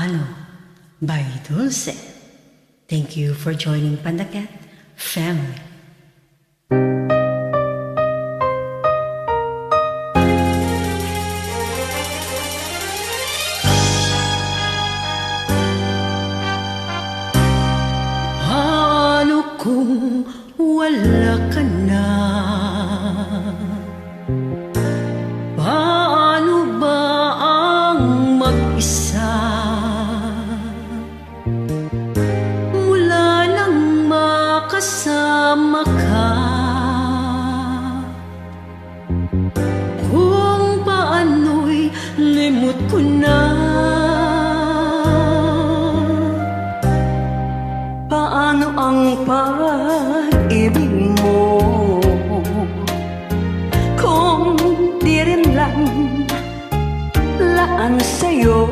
Paano by Dulce. Thank you for joining Pandacat family. Paano kung wala ka na? Paano ba ang mag-isa? Mula nang makasama ka, kung paano'y limot ko na. Paano ang pag-ibig mo kung di rin lang laan sa'yo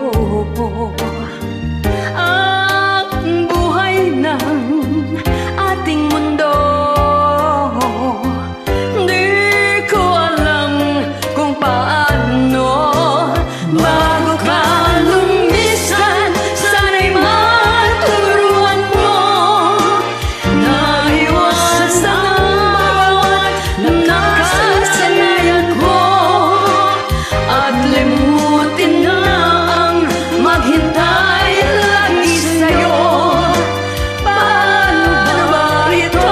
ang buhay ng ating mundo? Di ko alam kung paano. Bago ka lumisan, sana'y maturuan mo na iwasan ang bawat nakasanayan ko at limutin na ang maghintay lagi sa'yo. Paano ba ito?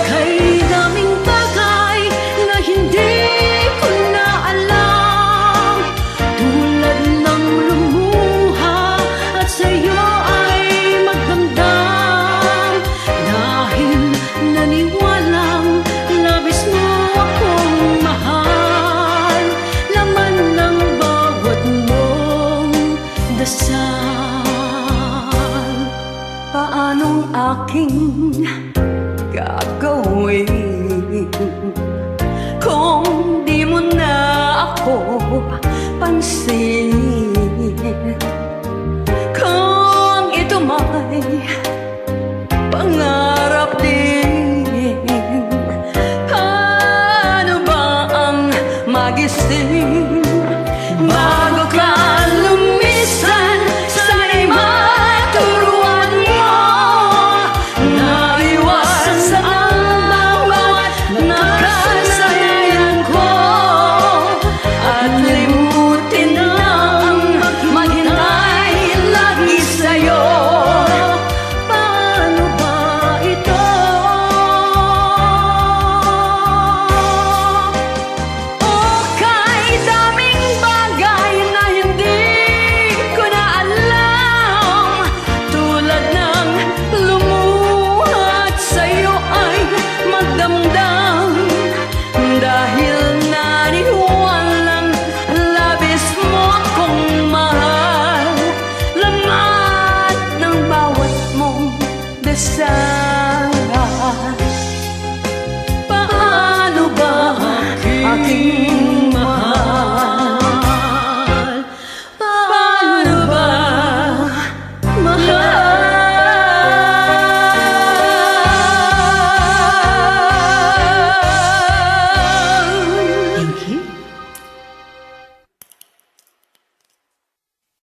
Okay, daming bagay na hindi ko na alam, tulad ng lumuha at sa'yo ay magdamdam, dahil naniwalang labis mo akong mahal. Laman ng bawat mong dasal. Paanong aking gagawin kung di mo na ako pansin? Kung ito may pangarap din, paano ba ang magising? Bago ka lumisan, sana'y maturuan mo na iwasan ang bawat nakasanayan ko at limutin na ang maghintay lagi sa'yo. Paano ba ito? Okay, daming bagay na hindi ko na alam, tulad ng lumuha at sa'yo ay magdamdam, dahil naniwalang labis mo akong mahal. Laman ng bawat mong dasal.